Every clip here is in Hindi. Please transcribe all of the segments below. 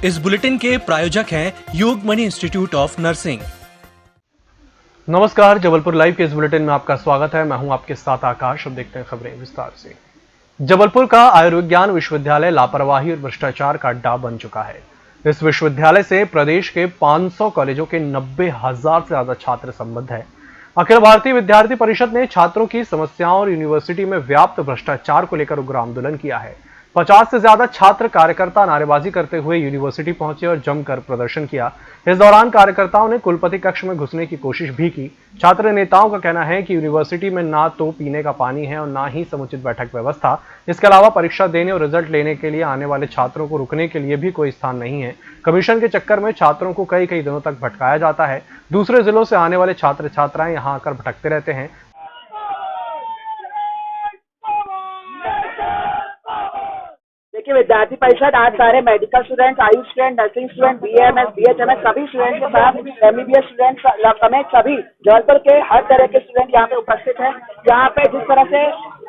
इस बुलेटिन के प्रायोजक हैं योगमणि इंस्टीट्यूट ऑफ नर्सिंग। नमस्कार, जबलपुर लाइव के इस बुलेटिन में आपका स्वागत है। मैं हूं आपके साथ आकाश। अब देखते हैं खबरें विस्तार से। जबलपुर का आयुर्विज्ञान विश्वविद्यालय लापरवाही और भ्रष्टाचार का अड्डा बन चुका है। इस विश्वविद्यालय से प्रदेश के 500 कॉलेजों के 90,000 से ज्यादा छात्र संबद्ध है। अखिल भारतीय विद्यार्थी परिषद ने छात्रों की समस्याओं और यूनिवर्सिटी में व्याप्त भ्रष्टाचार को लेकर उग्र आंदोलन किया है। 50 से ज्यादा छात्र कार्यकर्ता नारेबाजी करते हुए यूनिवर्सिटी पहुंचे और जमकर प्रदर्शन किया। इस दौरान कार्यकर्ताओं ने कुलपति कक्ष में घुसने की कोशिश भी की। छात्र नेताओं का कहना है कि यूनिवर्सिटी में ना तो पीने का पानी है और ना ही समुचित बैठक व्यवस्था। इसके अलावा परीक्षा देने और रिजल्ट लेने के लिए आने वाले छात्रों को रुकने के लिए भी कोई स्थान नहीं है। कमीशन के चक्कर में छात्रों को कई दिनों तक भटकाया जाता है। दूसरे जिलों से आने वाले छात्र छात्राएं यहाँ आकर भटकते रहते हैं। देखिए, विद्यार्थी परिषद आज सारे medical student, Ayush student, nursing student, BAMS, BHMS सभी स्टूडेंट के साथ MBBS स्टूडेंट समेत सभी जबलपुर के हर तरह के स्टूडेंट यहाँ पे उपस्थित हैं। यहाँ पे जिस तरह से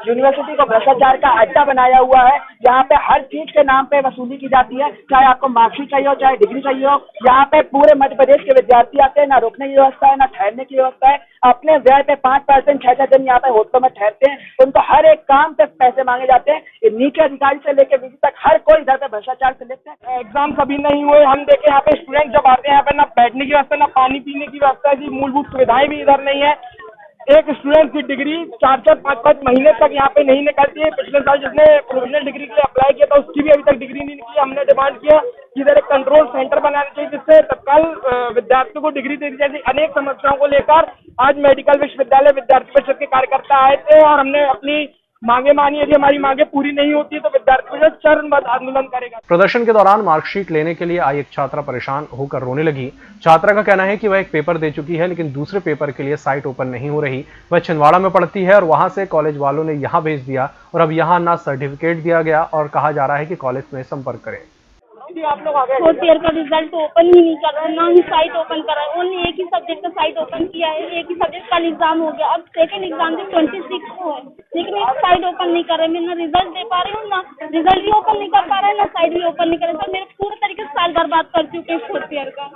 यूनिवर्सिटी को भ्रष्टाचार का अड्डा बनाया हुआ है, यहाँ पे हर चीज के नाम पे वसूली की जाती है। चाहे आपको मार्कशीट चाहिए हो, चाहे डिग्री चाहिए हो, यहाँ पे पूरे मध्य प्रदेश के विद्यार्थी आते हैं। ना रुकने की व्यवस्था है, ना ठहरने की व्यवस्था है। अपने व्यय पे 5% 6 दिन यहाँ पे होटलों में ठहरते हैं। उनको हर एक काम पे पैसे मांगे जाते हैं। नीचे अधिकारी से लेकर वीसी तक हर कोई इधर पे भ्रष्टाचार से लेते हैं। एग्जाम कभी नहीं हुए। हम देखे यहाँ पे स्टूडेंट जब आते हैं यहाँ पे ना बैठने की व्यवस्था, ना पानी पीने की व्यवस्था की मूलभूत सुविधाएं भी इधर नहीं है। एक स्टूडेंट की डिग्री 4-4 5-5 महीने तक यहाँ पे नहीं निकलती है। पिछले साल जिसने प्रोविजनल डिग्री के लिए अप्लाई किया था उसकी भी अभी तक डिग्री नहीं निकली। हमने डिमांड किया कि इधर एक कंट्रोल सेंटर बनाना चाहिए जिससे तत्काल विद्यार्थियों को डिग्री दे दी जाए। अनेक समस्याओं को लेकर आज मेडिकल विश्वविद्यालय विद्यार्थी परिषद के कार्यकर्ता आए थे और हमने अपनी मांगे मानी। यदि हमारी मांगे पूरी नहीं होती तो विद्यार्थी परिषद चरणबद्ध आंदोलन करेगा। प्रदर्शन के दौरान मार्कशीट लेने के लिए आई एक छात्रा परेशान होकर रोने लगी। छात्रा का कहना है कि वह एक पेपर दे चुकी है लेकिन दूसरे पेपर के लिए साइट ओपन नहीं हो रही। वह छिंदवाड़ा में पढ़ती है और वहां से कॉलेज वालों ने यहां भेज दिया और अब यहां ना सर्टिफिकेट दिया गया और कहा जा रहा है कि कॉलेज में संपर्क करें। फोर्थ ईयर का रिजल्ट ओपन ही नहीं कर रहा है, ना ही साइट ओपन कर रहा है। ओनली एक ही सब्जेक्ट का साइट ओपन किया है। एक ही सब्जेक्ट का एग्जाम हो गया। अब सेकंड एग्जाम भी 26 को है लेकिन एक साइट ओपन नहीं कर रहे। मैं ना रिजल्ट दे पा रही हूँ, ना रिजल्ट भी ओपन नहीं कर पा रहा है, ना साइट भी ओपन नहीं कर रहा है। मेरे पूरे तरीके से साल बर्बाद कर चुके हैं फोर्थ ईयर का।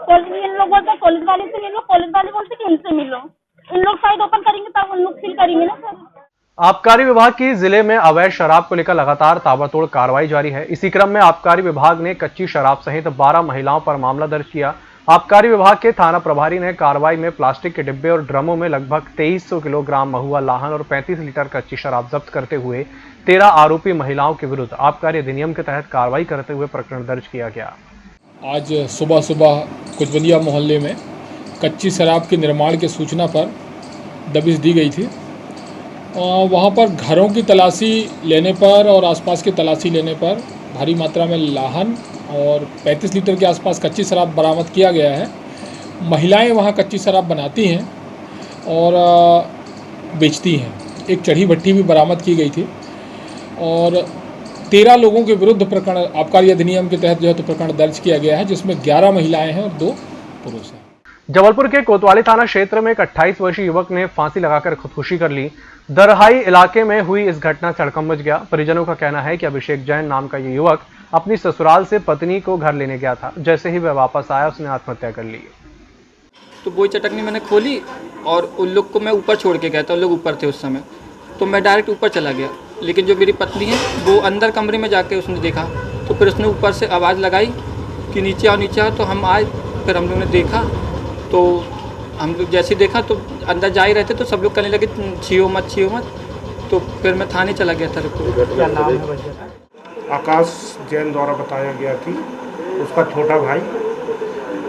सर इन लोग बोलते कॉलेज वाले से मिलो, कॉलेज वाले बोलते कि इनसे मिलो। इन लोग साइट ओपन करेंगे तब उन लोग फिल करेंगे ना सर। आबकारी विभाग की जिले में अवैध शराब को लेकर लगातार ताबड़तोड़ कार्रवाई जारी है। इसी क्रम में आबकारी विभाग ने कच्ची शराब सहित 12 महिलाओं पर मामला दर्ज किया। आबकारी विभाग के थाना प्रभारी ने कार्रवाई में प्लास्टिक के डिब्बे और ड्रमों में लगभग 2300 किलोग्राम महुआ लाहन और 35 लीटर कच्ची शराब जब्त करते हुए 13 आरोपी महिलाओं के विरुद्ध आबकारी अधिनियम के तहत कार्रवाई करते हुए प्रकरण दर्ज किया गया। आज सुबह सुबह कुचबंदिया मोहल्ले में कच्ची शराब के निर्माण की सूचना पर दबिश दी गई थी। वहाँ पर घरों की तलाशी लेने पर और आसपास की तलाशी लेने पर भारी मात्रा में लाहन और 35 लीटर के आसपास कच्ची शराब बरामद किया गया है। महिलाएं वहाँ कच्ची शराब बनाती हैं और बेचती हैं। एक चढ़ी भट्टी भी बरामद की गई थी और 13 लोगों के विरुद्ध प्रकरण आबकारी अधिनियम के तहत जो है तो प्रकरण दर्ज किया गया है, जिसमें 11 महिलाएं हैं और 2 पुरुष हैं। जबलपुर के कोतवाली थाना क्षेत्र में एक 28 वर्षीय युवक ने फांसी लगाकर खुदकुशी कर ली। दरहाई इलाके में हुई इस घटना से हड़कंप मच गया। परिजनों का कहना है कि अभिषेक जैन नाम का ये युवक अपनी ससुराल से पत्नी को घर लेने गया था। जैसे ही वह वापस आया उसने आत्महत्या कर ली। तो बोई चटकनी मैंने खोली और उन लोग को मैं ऊपर छोड़ के गया था। उन लोग ऊपर थे उस समय, तो मैं डायरेक्ट ऊपर चला गया। लेकिन जो मेरी पत्नी है वो अंदर कमरे में जाके उसने देखा, तो फिर उसने ऊपर से आवाज़ लगाई कि नीचे आओ नीचे आओ। तो हम आए, फिर हम लोग ने देखा तो हम लोग जैसे देखा तो अंदर जा ही रहे थे तो सब लोग कहने लगे छियो मत छियो मत। तो फिर मैं थाने चला गया था रिपोर्ट। क्या नाम है बच्चे का? आकाश जैन द्वारा बताया गया कि उसका छोटा भाई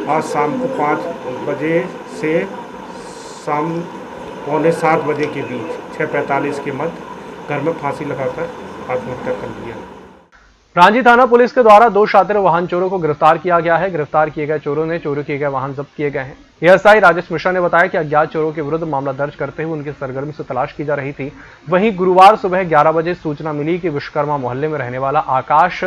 आज शाम को 5 बजे से शाम 6:45 बजे के बीच 6:45 के मध्य घर में फांसी लगाकर आत्महत्या कर लिया। रांची थाना पुलिस के द्वारा 2 शातिर वाहन चोरों को गिरफ्तार किया गया है। गिरफ्तार किए गए चोरों ने चोरी किए गए वाहन जब्त किए गए हैं। एएसआई राजेश मिश्रा ने बताया कि अज्ञात चोरों के विरुद्ध मामला दर्ज करते हुए उनकी सरगर्मी से तलाश की जा रही थी। वहीं गुरुवार सुबह 11 बजे सूचना मिली कि विश्वकर्मा मोहल्ले में रहने वाला आकाश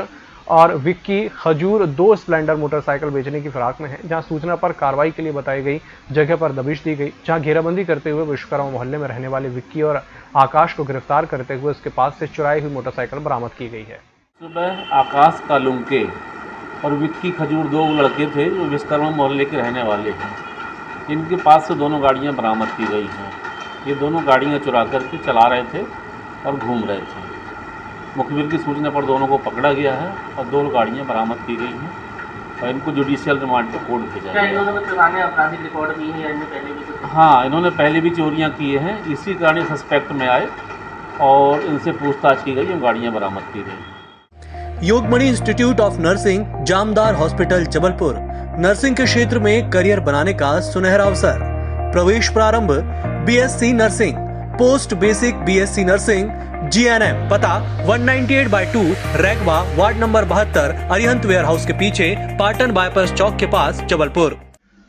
और विक्की खजूर 2 स्प्लेंडर मोटरसाइकिल बेचने की फिराक में है। जहां सूचना पर कार्रवाई के लिए बताई गई जगह पर दबिश दी गई, जहां घेराबंदी करते हुए विश्वकर्मा मोहल्ले में रहने वाले विक्की और आकाश को गिरफ्तार करते हुए उसके पास से चुराई हुई मोटरसाइकिल बरामद की गई है। सुबह आकाश कालुंके और विक्की खजूर 2 लड़के थे जो विश्वकर्मा मोहल्ले के रहने वाले हैं। इनके पास से दोनों गाड़ियां बरामद की गई हैं। ये दोनों गाड़ियां चुरा करके चला रहे थे और घूम रहे थे। मुखबिर की सूचना पर दोनों को पकड़ा गया है और 2 गाड़ियां बरामद की गई हैं और इनको जुडिशियल रिमांड पर कोर्ट भेजा गया है। इन्होंने पुराने आपराधिक रिकॉर्ड भी है, पहले भी? हाँ, इन्होंने पहले भी चोरियाँ की हैं। इसी कारण सस्पेक्ट में आए और इनसे पूछताछ की गई और गाड़ियाँ बरामद की गई। Yogmani institute of nursing, Jamdar hospital, Jabalpur. Nursing के क्षेत्र में करियर बनाने का सुनहरा अवसर। प्रवेश प्रारंभ BSc nursing, post basic BSc nursing, GNM. पता 198/2 Raigwa, ward number 72, Arihant warehouse के पीछे, पाटन बाईपास चौक के पास, जबलपुर।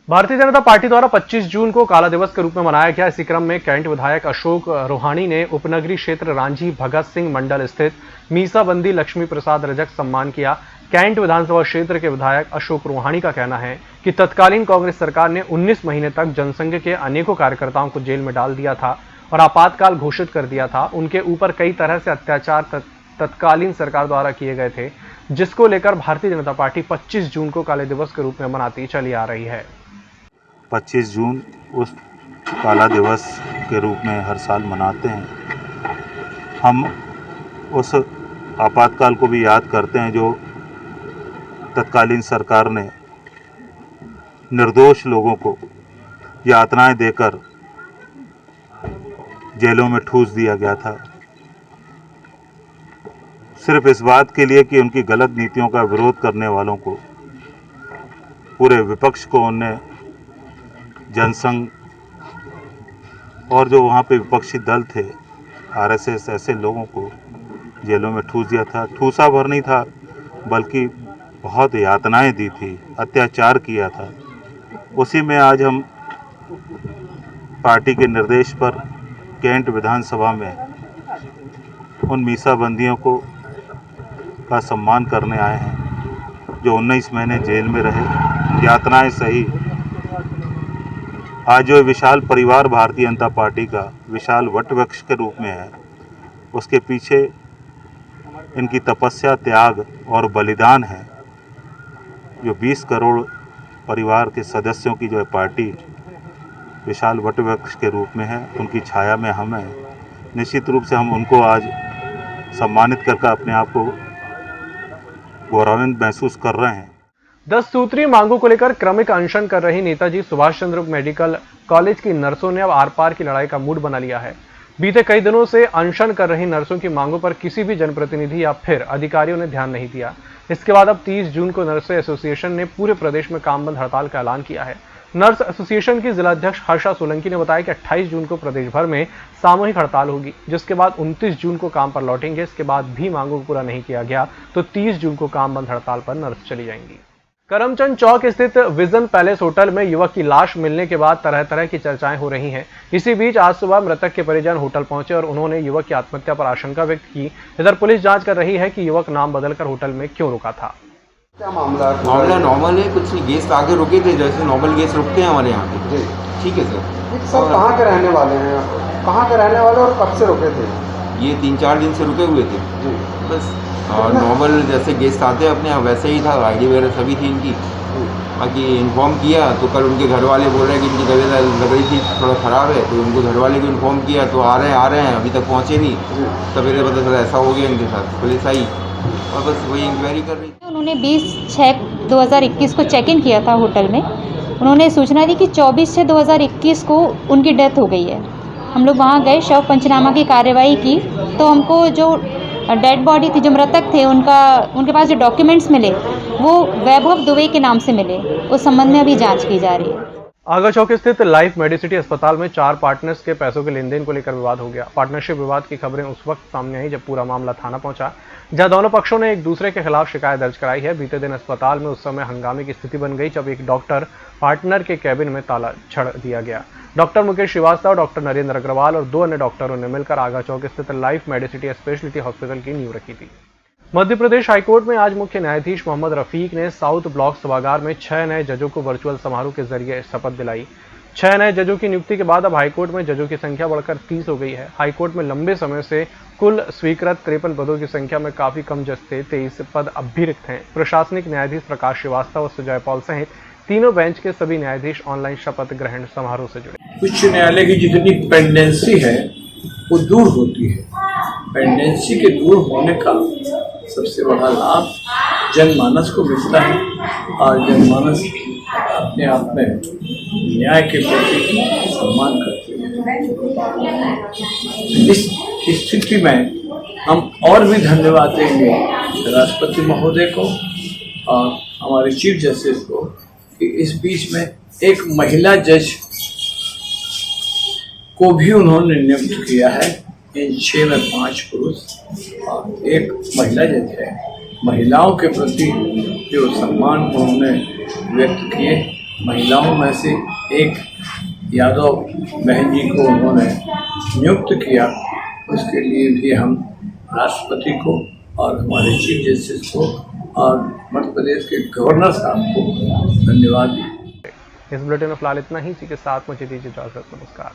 भारतीय जनता पार्टी द्वारा 25 जून को काला दिवस के रूप में मनाया गया। इसी क्रम में कैंट विधायक अशोक रोहाणी ने उपनगरीय क्षेत्र रांझी भगत सिंह मंडल स्थित मीसाबंदी लक्ष्मी प्रसाद रजक सम्मान किया। कैंट विधानसभा क्षेत्र के विधायक अशोक रोहाणी का कहना है कि तत्कालीन कांग्रेस सरकार ने 19 महीने तक जनसंघ के अनेकों कार्यकर्ताओं को जेल में डाल दिया था और आपातकाल घोषित कर दिया था। उनके ऊपर कई तरह से अत्याचार तत्कालीन सरकार द्वारा किए गए थे, जिसको लेकर भारतीय जनता पार्टी 25 जून को काले दिवस के रूप में मनाती चली आ रही है। 25 जून उस काला दिवस के रूप में हर साल मनाते हैं। हम उस आपातकाल को भी याद करते हैं जो तत्कालीन सरकार ने निर्दोष लोगों को यातनाएं देकर जेलों में ठूस दिया गया था, सिर्फ इस बात के लिए कि उनकी गलत नीतियों का विरोध करने वालों को, पूरे विपक्ष को उन्हें जनसंघ और जो वहाँ पे विपक्षी दल थे, आरएसएस, ऐसे लोगों को जेलों में ठूस दिया था। ठूसा भर नहीं था बल्कि बहुत यातनाएं दी थी, अत्याचार किया था। उसी में आज हम पार्टी के निर्देश पर कैंट विधानसभा में उन मीसाबंदियों को का सम्मान करने आए हैं जो 19 महीने जेल में रहे, यातनाएं सही। आज जो विशाल परिवार भारतीय जनता पार्टी का विशाल वटवृक्ष के रूप में है, उसके पीछे इनकी तपस्या, त्याग और बलिदान है। जो 20 करोड़ परिवार के सदस्यों की जो है पार्टी विशाल वटवृक्ष के रूप में है, उनकी छाया में हम हैं। निश्चित रूप से हम उनको आज सम्मानित करके अपने आप को गौरवान्वित महसूस कर रहे हैं। 10 सूत्रीय मांगों को लेकर क्रमिक अनशन कर रही नेताजी सुभाष चंद्र मेडिकल कॉलेज की नर्सों ने अब आर पार की लड़ाई का मूड बना लिया है। बीते कई दिनों से अनशन कर रही नर्सों की मांगों पर किसी भी जनप्रतिनिधि या फिर अधिकारियों ने ध्यान नहीं दिया। इसके बाद अब 30 जून को नर्स एसोसिएशन ने पूरे प्रदेश में काम बंद हड़ताल का ऐलान किया है। नर्स एसोसिएशन की जिलाध्यक्ष हर्षा सोलंकी ने बताया कि 28 जून को प्रदेश भर में सामूहिक हड़ताल होगी, जिसके बाद 29 जून को काम पर लौटेंगे। इसके बाद भी मांगों को पूरा नहीं किया गया तो 30 जून को काम बंद हड़ताल पर नर्स चली जाएंगी। करमचंद चौक स्थित विजन पैलेस होटल में युवक की लाश मिलने के बाद तरह तरह की चर्चाएं हो रही हैं। इसी बीच आज सुबह मृतक के परिजन होटल पहुंचे और उन्होंने युवक की आत्महत्या पर आशंका व्यक्त की। इधर पुलिस जांच कर रही है कि युवक नाम बदलकर होटल में क्यों रुका था। क्या मामला नॉर्मल है, कुछ गेस्ट आगे रुके थे, जैसे नॉर्मल गेस्ट रुकते हैं हमारे यहाँ पे। ठीक है सर। सर कहाँ के रहने वाले हैं, कहाँ के रहने वाले और कब से रुके थे? ये 3-4 दिन से रुके हुए थे बस। और नॉर्मल जैसे गेस्ट आते हैं अपने यहाँ वैसे ही था, आईडी वगैरह सभी थी इनकी। बाकी इन्फॉर्म किया तो कल उनके घर वाले बोल रहे हैं कि इनकी तबीयत लग रही थी थोड़ा ख़राब है, तो उनको घर वाले को इन्फॉर्म किया तो आ रहे हैं अभी तक पहुँचे नहीं। सवेरे पता चला ऐसा हो गया इनके साथ। पुलिस आई और बस वही इंक्वायरी कर रही। उन्होंने 20/6/2021 को चेक इन किया था होटल में। उन्होंने सूचना दी कि 24/6/2021 को उनकी डेथ हो गई है। हम लोग वहाँ गए, शव पंचनामा की कार्यवाही की तो हमको जो डेड बॉडी थी, जो मृतक थे, उनके पास जो डॉक्यूमेंट्स मिले वो वैभव दुबे के नाम से मिले। उस संबंध में अभी जांच की जा रही है। आगा चौक स्थित लाइफ मेडिसिटी अस्पताल में 4 पार्टनर्स के पैसों के लेन देन को लेकर विवाद हो गया। पार्टनरशिप विवाद की खबरें उस वक्त सामने आई जब पूरा मामला थाना पहुंचा, जहां दोनों पक्षों ने एक दूसरे के खिलाफ शिकायत दर्ज कराई है। बीते दिन अस्पताल में उस समय हंगामे की स्थिति बन गई जब एक डॉक्टर पार्टनर के कैबिन में ताला छड़ दिया गया। डॉक्टर मुकेश श्रीवास्तव, डॉक्टर नरेंद्र अग्रवाल और 2 अन्य डॉक्टरों ने मिलकर आगा चौक स्थित लाइफ मेडिसिटी स्पेशलिटी हॉस्पिटल की नींव रखी थी। मध्य प्रदेश हाईकोर्ट में आज मुख्य न्यायाधीश मोहम्मद रफीक ने साउथ ब्लॉक सभागार में 6 नए जजों को वर्चुअल समारोह के जरिए शपथ दिलाई। 6 नए जजों की नियुक्ति के बाद अब हाईकोर्ट में जजों की संख्या बढ़कर 30 हो गई है। हाईकोर्ट में लंबे समय से कुल स्वीकृत 53 पदों की संख्या में काफी कम जज थे। 23 पद अब भी रिक्त हैं। प्रशासनिक न्यायाधीश प्रकाश श्रीवास्तव और सुजय पॉल सहित तीनों बेंच के सभी न्यायाधीश ऑनलाइन शपथ ग्रहण समारोह से जुड़े। उच्च न्यायालय की जितनी पेंडेंसी है वो दूर होती है। पेंडेंसी के दूर होने का सबसे बड़ा लाभ जनमानस को मिलता है और जनमानस अपने आप में न्याय के प्रति सम्मान करती है। इस स्थिति में हम और भी धन्यवाद देंगे राष्ट्रपति महोदय को और हमारे चीफ जस्टिस को कि इस बीच में एक महिला जज को भी उन्होंने नियुक्त किया है। इन 6 में 5 पुरुष और एक महिला जज है। महिलाओं के प्रति जो सम्मान उन्होंने व्यक्त किए, महिलाओं में से एक यादव बहन जी को उन्होंने नियुक्त किया, उसके लिए भी हम राष्ट्रपति को और हमारे चीफ जस्टिस को और मध्य प्रदेश के गवर्नर साहब को धन्यवाद दें। इस बुलेटिन में फिलहाल इतना ही। इसी के साथ मुझे दीजिए इजाजत। नमस्कार।